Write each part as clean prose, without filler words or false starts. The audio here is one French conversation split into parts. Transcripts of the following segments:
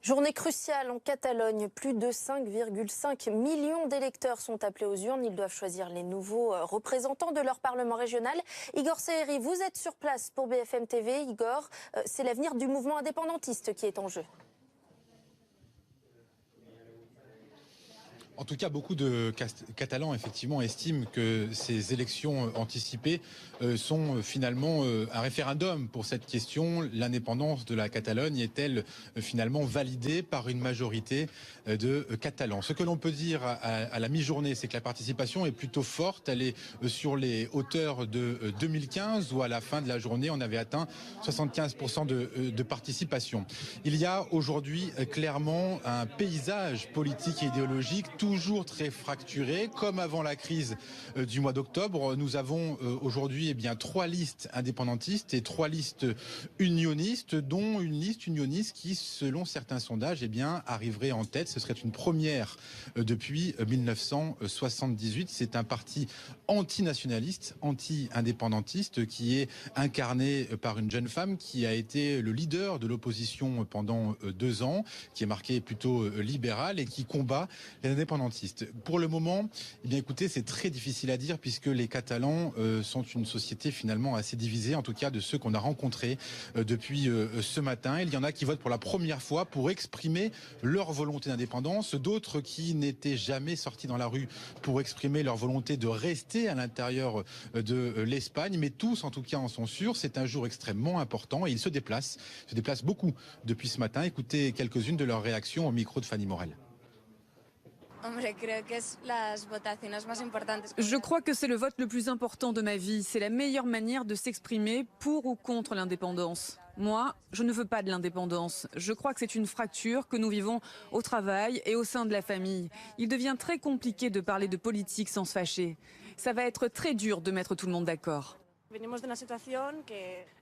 Journée cruciale en Catalogne. Plus de 5,5 millions d'électeurs sont appelés aux urnes. Ils doivent choisir les nouveaux représentants de leur parlement régional. Igor Seheri, vous êtes sur place pour BFM TV. Igor, c'est l'avenir du mouvement indépendantiste qui est en jeu. En tout cas, beaucoup de Catalans, effectivement, estiment que ces élections anticipées sont finalement un référendum pour cette question. L'indépendance de la Catalogne est-elle finalement validée par une majorité de Catalans? Ce que l'on peut dire à la mi-journée, c'est que la participation est plutôt forte. Elle est sur les hauteurs de 2015, où à la fin de la journée, on avait atteint 75% de participation. Il y a aujourd'hui clairement un paysage politique et idéologique toujours très fracturé, comme avant la crise du mois d'octobre. Nous avons aujourd'hui trois listes indépendantistes et trois listes unionistes, dont une liste unioniste qui, selon certains sondages, arriverait en tête. Ce serait une première depuis 1978. C'est un parti antinationaliste, anti-indépendantiste, qui est incarné par une jeune femme qui a été le leader de l'opposition pendant 2 ans, qui est marqué plutôt libéral et qui combat les indépendantistes. Pour le moment, écoutez, c'est très difficile à dire puisque les Catalans sont une société finalement assez divisée, en tout cas de ceux qu'on a rencontrés depuis ce matin. Il y en a qui votent pour la première fois pour exprimer leur volonté d'indépendance, d'autres qui n'étaient jamais sortis dans la rue pour exprimer leur volonté de rester à l'intérieur de l'Espagne, mais tous en tout cas en sont sûrs. C'est un jour extrêmement important et ils se déplacent beaucoup depuis ce matin. Écoutez quelques-unes de leurs réactions au micro de Fanny Morel. Je crois que c'est le vote le plus important de ma vie. C'est la meilleure manière de s'exprimer pour ou contre l'indépendance. Moi, je ne veux pas de l'indépendance. Je crois que c'est une fracture que nous vivons au travail et au sein de la famille. Il devient très compliqué de parler de politique sans se fâcher. Ça va être très dur de mettre tout le monde d'accord.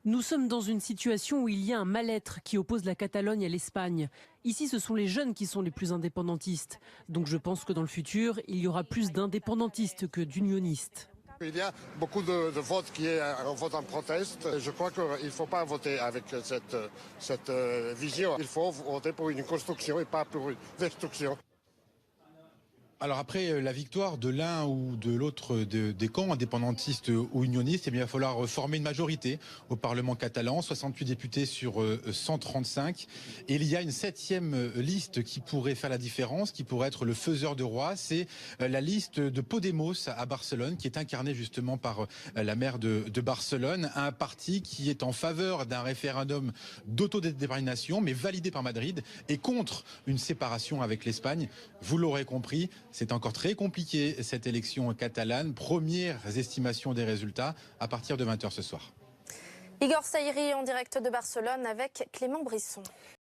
Nous sommes dans une situation où il y a un mal-être qui oppose la Catalogne à l'Espagne. Ici, ce sont les jeunes qui sont les plus indépendantistes. Donc je pense que dans le futur, il y aura plus d'indépendantistes que d'unionistes. Il y a beaucoup de votes qui est un vote en proteste. Je crois qu'il ne faut pas voter avec cette vision. Il faut voter pour une construction et pas pour une destruction. Alors après la victoire de l'un ou de l'autre des camps, indépendantistes ou unionistes, il va falloir former une majorité au Parlement catalan, 68 députés sur 135. Et il y a une 7e liste qui pourrait faire la différence, qui pourrait être le faiseur de roi. C'est la liste de Podemos à Barcelone, qui est incarnée justement par la maire de Barcelone, un parti qui est en faveur d'un référendum d'autodétermination, mais validé par Madrid, et contre une séparation avec l'Espagne. Vous l'aurez compris, c'est encore très compliqué cette élection catalane. Premières estimations des résultats à partir de 20h ce soir. Igor Seheri en direct de Barcelone avec Clément Brisson.